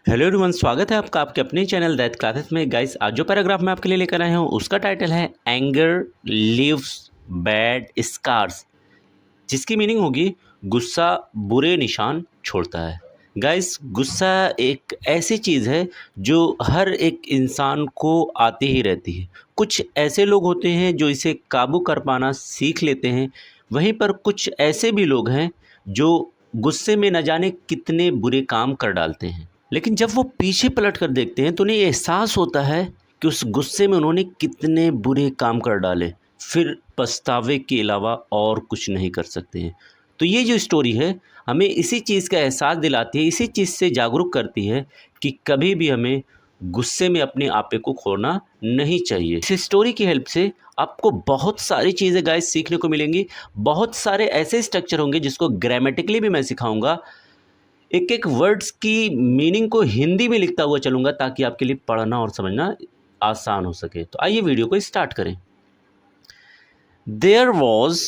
Hello everyone, स्वागत है आपका आपके अपने चैनल दैट क्लासेस में। गाइस, आज जो पैराग्राफ मैं आपके लिए लेकर आया हूँ उसका टाइटल है एंगर लीव्स बैड स्कार्स, जिसकी मीनिंग होगी गुस्सा बुरे निशान छोड़ता है। गाइस, गुस्सा एक ऐसी चीज़ है जो हर एक इंसान को आती ही रहती है। कुछ ऐसे लोग होते हैं जो इसे काबू कर पाना सीख लेते हैं, वहीं पर कुछ ऐसे भी लोग हैं जो गुस्से में न जाने कितने बुरे काम कर डालते हैं। लेकिन जब वो पीछे पलट कर देखते हैं तो उन्हें एहसास होता है कि उस गुस्से में उन्होंने कितने बुरे काम कर डाले, फिर पछतावे के अलावा और कुछ नहीं कर सकते हैं। तो ये जो स्टोरी है हमें इसी चीज़ का एहसास दिलाती है, इसी चीज़ से जागरूक करती है कि कभी भी हमें गुस्से में अपने आपे को खोना नहीं चाहिए। इस स्टोरी की हेल्प से आपको बहुत सारी चीज़ें गाइस सीखने को मिलेंगी। बहुत सारे ऐसे स्ट्रक्चर होंगे जिसको ग्रामेटिकली भी मैं सिखाऊंगा। एक एक वर्ड्स की मीनिंग को हिंदी में लिखता हुआ चलूँगा ताकि आपके लिए पढ़ना और समझना आसान हो सके। तो आइए वीडियो को स्टार्ट करें। There was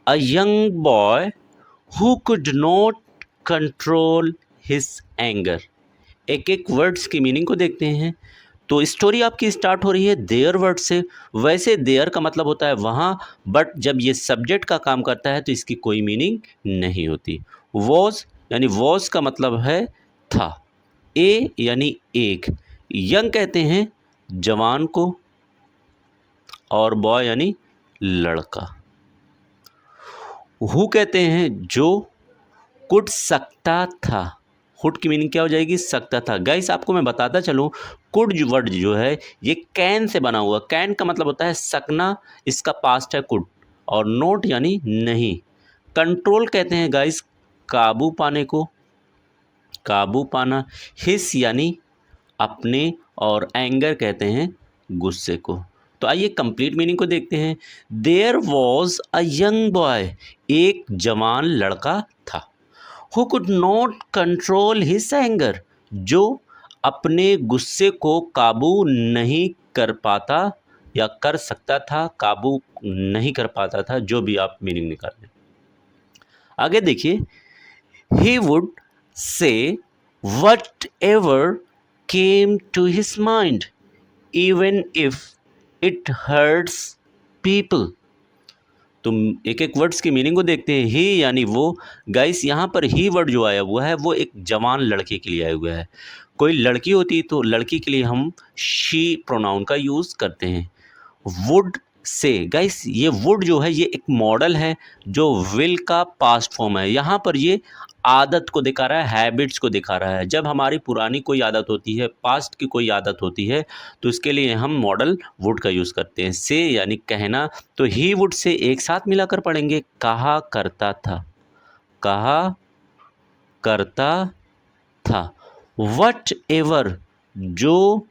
a young boy who could not control his anger. एक एक वर्ड्स की मीनिंग को देखते हैं। तो स्टोरी आपकी स्टार्ट हो रही है देयर वर्ड से। वैसे देयर का मतलब होता है वहाँ, बट जब ये सब्जेक्ट का काम करता है तो इसकी कोई मीनिंग नहीं होती। वॉज यानी वॉज का मतलब है था। ए यानी एक। यंग कहते हैं जवान को, और बॉय यानी लड़का। हु कहते हैं जो। कुड सकता था। हुड की मीनिंग क्या हो जाएगी? सकता था। गाइस, आपको मैं बताता चलूँ, कुड वर्ड जो है ये कैन से बना हुआ। कैन का मतलब होता है सकना, इसका पास्ट है कुड। और नोट यानी नहीं। कंट्रोल कहते हैं गाइस काबू पाने को, काबू पाना। हिस यानी अपने, और एंगर कहते हैं गुस्से को। तो आइए कंप्लीट मीनिंग को देखते हैं। There was a young boy, एक जवान लड़का था। Who could not control his anger, जो अपने गुस्से को काबू नहीं कर पाता या कर सकता था, काबू नहीं कर पाता था, जो भी आप मीनिंग निकाल लें। आगे देखिए, he would say whatever came to his mind even if it hurts people. तुम एक एक वर्ड्स की मीनिंग को देखते हैं। ही यानी वो। गाइस, यहाँ पर ही वर्ड जो आया हुआ है वो एक जवान लड़के के लिए आया हुआ है। कोई लड़की होती तो लड़की के लिए हम शी प्रोनाउन का यूज़ करते हैं। वुड से, गाइस ये वुड जो है ये एक मॉडल है जो विल का पास्ट फॉर्म है। यहाँ पर ये आदत को दिखा रहा है, हैबिट्स को दिखा रहा है। जब हमारी पुरानी कोई आदत होती है, पास्ट की कोई आदत होती है, तो इसके लिए हम मॉडल वुड का यूज़ करते हैं। से यानी कहना, तो ही वुड से एक साथ मिलाकर पढ़ेंगे। कहा करता था, कहा करता था। वट एवर, जो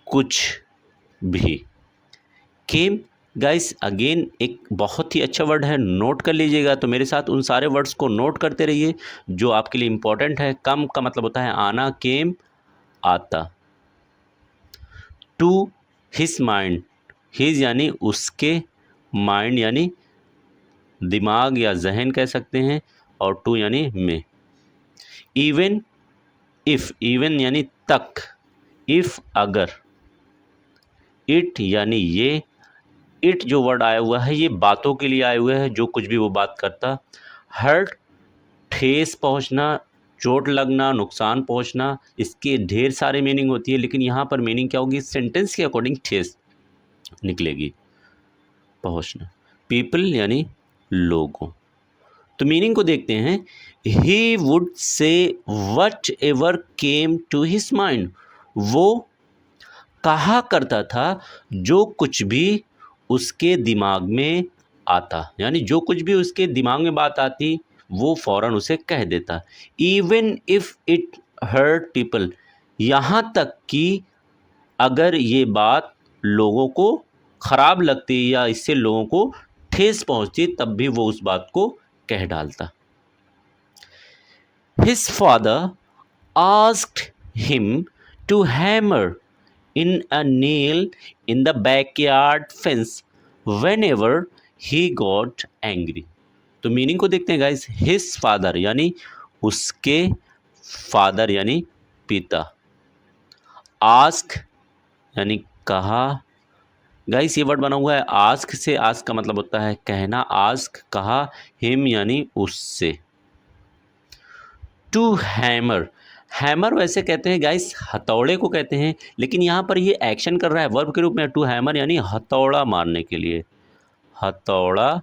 कुछ भी। केम, गाइस अगेन एक बहुत ही अच्छा वर्ड है, नोट कर लीजिएगा। तो मेरे साथ उन सारे वर्ड्स को नोट करते रहिए जो आपके लिए इंपॉर्टेंट है। कम का मतलब होता है आना, केम आता। टू हिज माइंड, हिज यानी उसके, माइंड यानी दिमाग या जहन कह सकते हैं, और टू यानी में। इवन इफ, इवन यानी तक, इफ अगर। इट यानी ये। इट जो वर्ड आया हुआ है ये बातों के लिए आए हुए हैं, जो कुछ भी वो बात करता। हर्ट, ठेस पहुंचना, चोट लगना, नुकसान पहुंचना। इसके ढेर सारे मीनिंग होती है, लेकिन यहाँ पर मीनिंग क्या होगी? सेंटेंस के अकॉर्डिंग ठेस निकलेगी, पहुंचना। पीपल यानी लोगों। तो मीनिंग को देखते हैं। He would say whatever came to his mind, वो कहा करता था जो कुछ भी उसके दिमाग में आता, यानी जो कुछ भी उसके दिमाग में बात आती वो फ़ौरन उसे कह देता। Even if it hurt people, यहाँ तक कि अगर ये बात लोगों को ख़राब लगती या इससे लोगों को ठेस पहुँचती तब भी वो उस बात को कह डालता। His father asked him to hammer in a nail in the backyard fence whenever he got angry। तो मीनिंग को देखते हैं गाइस। हिज फादर यानी उसके फादर यानी पिता। आस्क यानी कहा। गाइस ये वर्ड बना हुआ है आस्क से। आस्क का मतलब होता है कहना। आस्क कहा। हिम यानी उससे। To hammer. हैमर वैसे कहते हैं गाइस हथौड़े को कहते हैं, लेकिन यहाँ पर ये एक्शन कर रहा है वर्ब के रूप में। टू हैमर यानी हथौड़ा मारने के लिए। हथौड़ा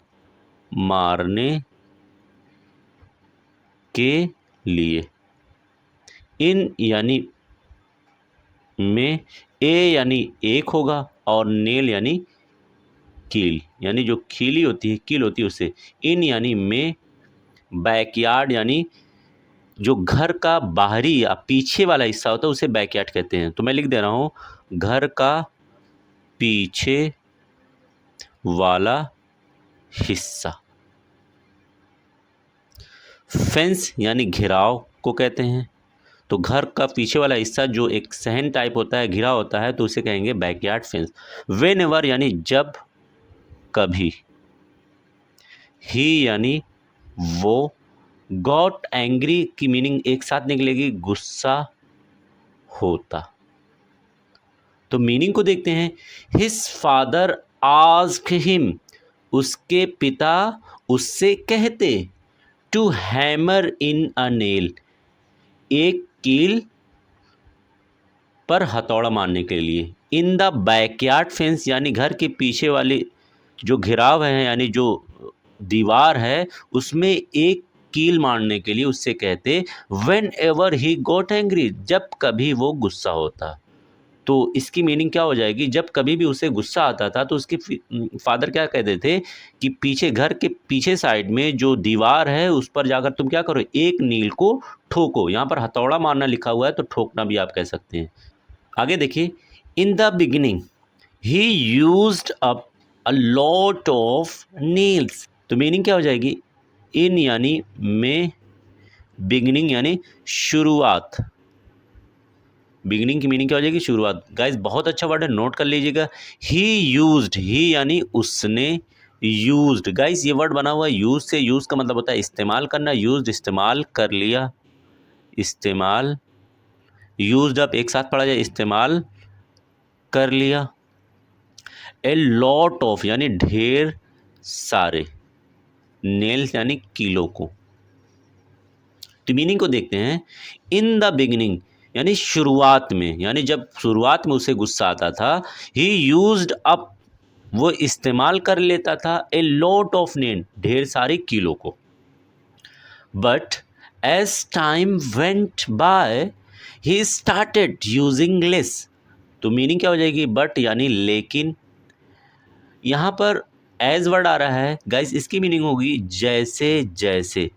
मारने के लिए। इन यानी में। ए यानी एक होगा और नेल यानी कील, यानी जो खीली होती है, कील होती है उससे। इन यानी में। बैकयार्ड यानी जो घर का बाहरी या पीछे वाला हिस्सा होता है उसे बैकयार्ड कहते हैं। तो मैं लिख दे रहा हूँ घर का पीछे वाला हिस्सा। फेंस यानी घेराव को कहते हैं। तो घर का पीछे वाला हिस्सा जो एक सहन टाइप होता है, घिरा होता है, तो उसे कहेंगे बैकयार्ड फेंस। वेन एवर यानी जब कभी। ही यानी वो। गॉट एंग्री की मीनिंग एक साथ निकलेगी गुस्सा होता। तो मीनिंग को देखते हैं। His father asked him. उसके पिता उससे कहते। To hammer in a nail. एक कील पर हथौड़ा मारने के लिए। इन द बैकयार्ड फेंस यानी घर के पीछे वाली जो घिराव है, यानी जो दीवार है, उसमें एक कील मारने के लिए उससे कहते। When ever he got angry. जब कभी वो गुस्सा होता। तो इसकी मीनिंग क्या हो जाएगी, जब कभी भी उसे गुस्सा आता था तो उसके फादर क्या कहते थे कि पीछे घर के पीछे साइड में जो दीवार है उस पर जाकर तुम क्या करो, एक नील को ठोको। यहाँ पर हथौड़ा मारना लिखा हुआ है तो ठोकना भी आप कह सकते हैं। आगे देखिए। In the beginning he used up a lot of Niels. तो मीनिंग क्या हो जाएगी, इन यानी में, बिगिनिंग यानी शुरुआत। बिगिनिंग की मीनिंग क्या हो जाएगी, शुरुआत। गाइस बहुत अच्छा वर्ड है, नोट कर लीजिएगा। ही यूज्ड। ही यानी उसने। यूज्ड। गाइस ये वर्ड बना हुआ है यूज से। यूज का मतलब होता है इस्तेमाल करना। यूज्ड इस्तेमाल कर लिया। इस्तेमाल। यूज्ड अप एक साथ पढ़ा जाए, इस्तेमाल कर लिया। ए लॉट ऑफ यानी ढेर सारे। नेल्स यानी कीलों को। तो मीनिंग को देखते हैं। इन द बिगिनिंग यानी शुरुआत में, यानी जब शुरुआत में उसे गुस्सा आता था। ही यूज्ड अप वो इस्तेमाल कर लेता था। ए लॉट ऑफ नेल ढेर सारी कीलों को। But as time went by he started using less. तो मीनिंग क्या हो जाएगी, बट यानी लेकिन। यहाँ पर एज वर्ड आ रहा है गाइस, इसकी मीनिंग होगी जैसे जैसे।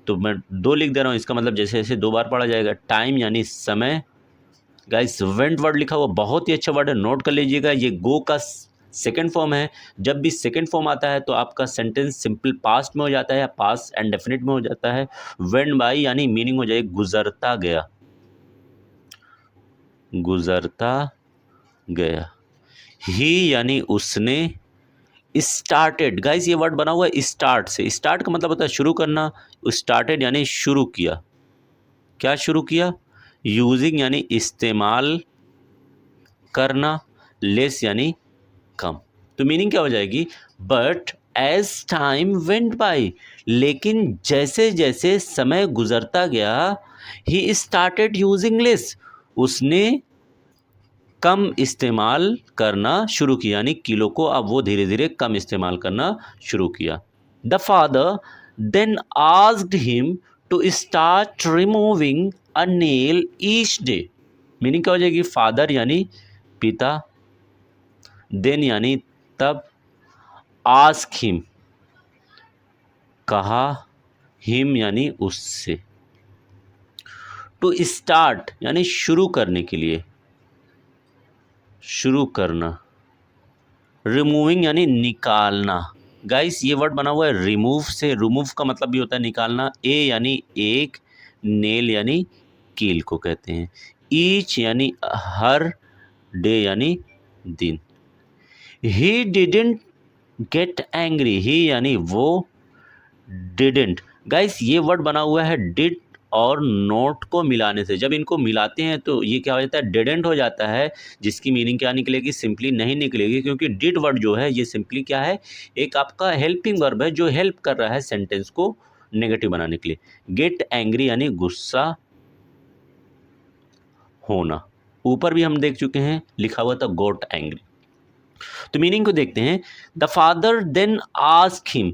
तो मैं दो लिख दे रहा हूँ, इसका मतलब जैसे जैसे दो बार पढ़ा जाएगा। टाइम यानी समय। गाइस वेंट वर्ड लिखा हुआ बहुत ही अच्छा वर्ड है, नोट कर लीजिएगा। ये गो का सेकंड फॉर्म है। जब भी सेकंड फॉर्म आता है तो आपका सेंटेंस सिंपल पास्ट में हो जाता है या पास्ट एंड डेफिनिट में हो जाता है। वेंट बाय यानी मीनिंग हो जाएगी गुजरता गया। गुजरता गया। ही यानी उसने। स्टार्टेड। गाइस ये वर्ड बना हुआ है स्टार्ट से। स्टार्ट का मतलब होता है शुरू करना। स्टार्टेड यानी शुरू किया। क्या शुरू किया, यूजिंग यानी इस्तेमाल करना। लेस यानी कम। तो मीनिंग क्या हो जाएगी, but as time went by. लेकिन जैसे जैसे समय गुजरता गया। He started using less. उसने कम इस्तेमाल करना शुरू किया, यानी किलो को अब वो धीरे धीरे कम इस्तेमाल करना शुरू किया। The father then asked him to start removing a nail each day. Meaning क्या हो जाएगी, फादर यानी पिता, देन यानी तब, आस्क हिम कहा, हिम यानी उससे। टू स्टार्ट यानी शुरू करने के लिए, शुरू करना। रिमूविंग यानी निकालना। गाइस ये वर्ड बना हुआ है रिमूव से। रिमूव का मतलब भी होता है निकालना। ए यानी एक, नेल यानी कील को कहते हैं। ईच यानी हर, डे यानी दिन। He didn't get angry. He यानी वो, डिडेंट। गाइस ये वर्ड बना हुआ है डिड और नोट को मिलाने से, जब इनको मिलाते हैं तो ये क्या हो जाता है, डिडंट हो जाता है, जिसकी मीनिंग क्या निकलेगी, सिंपली नहीं निकलेगी, क्योंकि डिड वर्ड जो है ये सिंपली क्या है, एक आपका हेल्पिंग वर्ब है जो हेल्प कर रहा है सेंटेंस को नेगेटिव बनाने के लिए। गेट एंग्री यानी गुस्सा होना, ऊपर भी हम देख चुके हैं, लिखा हुआ था गोट एंग्री। तो मीनिंग को देखते हैं। The father then asked him,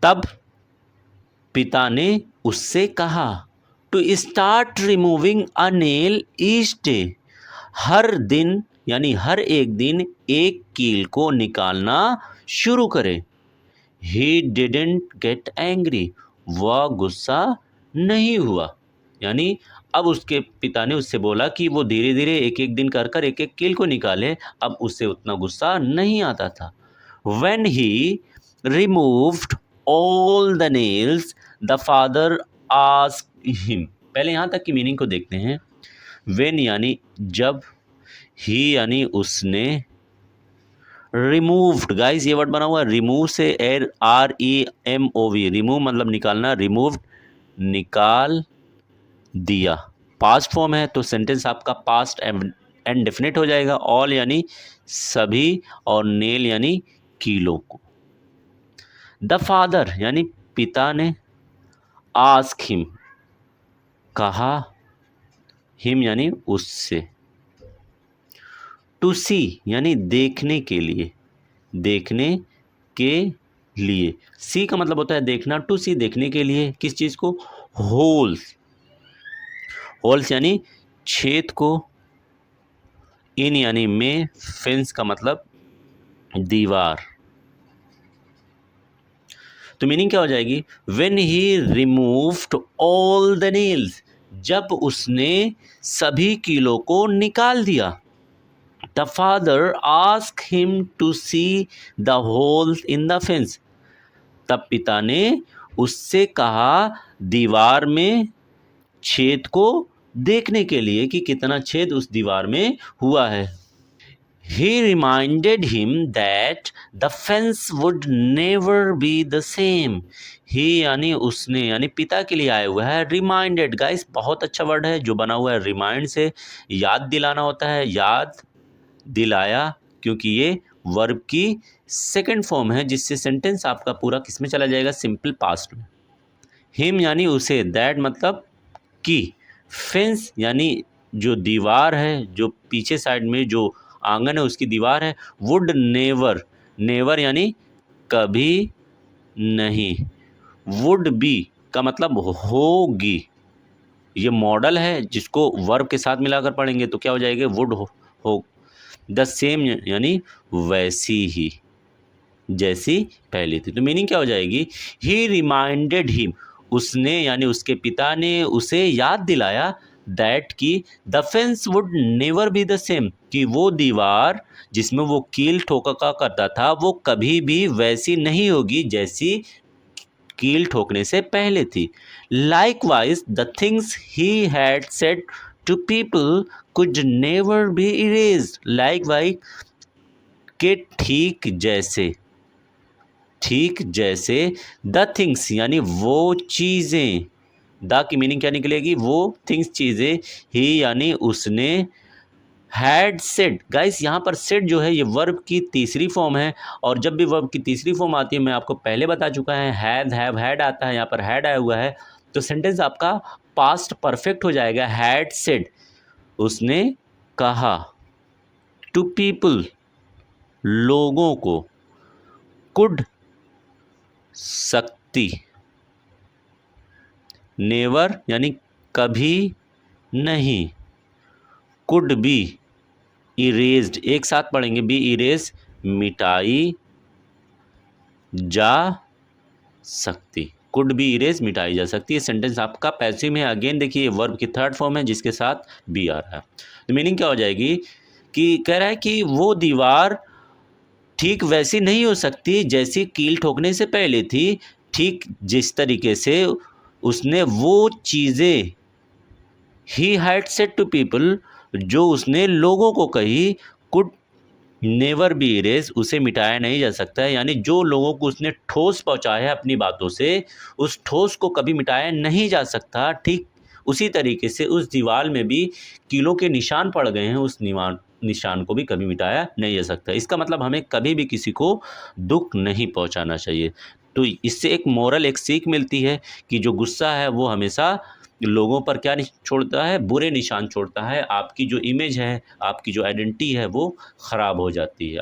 तब पिता ने उससे कहा, to start removing a nail each day, हर दिन यानी हर एक दिन एक कील को निकालना शुरू करे। ही डिडंट गेट एंग्री, वह गुस्सा नहीं हुआ, यानी अब उसके पिता ने उससे बोला कि वो धीरे धीरे एक एक दिन कर कर एक एक कील को निकाले, अब उससे उतना गुस्सा नहीं आता था। When he removed all the nails, the father asked him, पहले यहाँ तक की मीनिंग को देखते हैं। When यानी जब, he यानी उसने, रिमूव्ड, गाइस ये वर्ड बना हुआ है रिमूव से, REMOV, रिमूव मतलब निकालना, रिमूव्ड निकाल दिया, पास्ट फॉर्म है तो सेंटेंस आपका पास्ट एंड डेफिनेट हो जाएगा। ऑल यानी सभी और नेल यानी कीलों को। द फादर यानी पिता ने, आस्क हिम कहा, हिम यानी उससे, टू सी यानी देखने के लिए, देखने के लिए, सी का मतलब होता है देखना, टू सी देखने के लिए, किस चीज़ को, होल्स, होल्स यानी छेद को, इन यानी में, फेंस का मतलब दीवार। तो मीनिंग क्या हो जाएगी, when he removed all the nails, जब उसने सभी कीलों को निकाल दिया। The father ask him to see the holes in the fence, तब पिता ने उससे कहा दीवार में छेद को देखने के लिए कि कितना छेद उस दीवार में हुआ है। He reminded him that the fence would never be the same. He यानी उसने, यानी पिता के लिए आया हुआ है। Reminded गाइस बहुत अच्छा वर्ड है जो बना हुआ है रिमाइंड से, याद दिलाना होता है, याद दिलाया, क्योंकि ये वर्ब की सेकंड फॉर्म है, जिससे सेंटेंस आपका पूरा किस में चला जाएगा, सिंपल पास्ट में। हिम यानी उसे, दैट मतलब की, फेंस यानी जो दीवार है, जो पीछे साइड में जो आंगन है उसकी दीवार है। वुड नेवर, नेवर यानी कभी नहीं, वुड बी का मतलब होगी, ये मॉडल है जिसको वर्ब के साथ मिलाकर पढ़ेंगे तो क्या हो जाएगा, वुड हो। द सेम यानी वैसी ही, जैसी पहली थी। तो मीनिंग क्या हो जाएगी, ही रिमाइंडेड हिम, उसने यानी उसके पिता ने उसे याद दिलाया, दैट की the fence would never be the same, कि वो दीवार जिसमें वो कील ठोका करता था वो कभी भी वैसी नहीं होगी जैसी कील ठोकने से पहले थी। Likewise the things he had said to people could never be erased, likewise के ठीक जैसे, ठीक जैसे, द थिंग्स यानी वो चीज़ें, द की मीनिंग क्या निकलेगी, वो थिंग्स चीज़ें, ही यानी उसने, हैड सेड, गाइस यहाँ पर सेड जो है ये वर्ब की तीसरी फॉर्म है, और जब भी वर्ब की तीसरी फॉर्म आती है, मैं आपको पहले बता चुका है, हैज़ हैव हैड आता है, यहाँ पर हैड आया हुआ है, तो सेंटेंस आपका पास्ट परफेक्ट हो जाएगा। हैड सेड उसने कहा, टू पीपल लोगों को, कुड सकती, नेवर यानी कभी नहीं, कुड बी इरेज्ड, एक साथ पढ़ेंगे, बी इरेज मिटाई जा सकती, कुड बी इरेज मिटाई जा सकती। ये सेंटेंस आपका पैसिव में, अगेन देखिए वर्ब की थर्ड फॉर्म है जिसके साथ बी आ रहा है। तो मीनिंग क्या हो जाएगी कि कह रहा है कि वो दीवार ठीक वैसी नहीं हो सकती जैसी कील ठोकने से पहले थी, ठीक जिस तरीके से उसने वो चीज़ें, he had said to people, जो उसने लोगों को कही, कुड नेवर बी इरेज, उसे मिटाया नहीं जा सकता है, यानी जो लोगों को उसने ठोस पहुंचाया है अपनी बातों से, उस ठोस को कभी मिटाया नहीं जा सकता। ठीक उसी तरीके से उस दीवार में भी कीलों के निशान पड़ गए हैं, उस निशान को भी कभी मिटाया नहीं जा सकता। इसका मतलब हमें कभी भी किसी को दुख नहीं पहुंचाना चाहिए। तो इससे एक मोरल, एक सीख मिलती है कि जो गुस्सा है वो हमेशा लोगों पर क्या छोड़ता है, बुरे निशान छोड़ता है। आपकी जो इमेज है, आपकी जो आइडेंटिटी है वो ख़राब हो जाती है।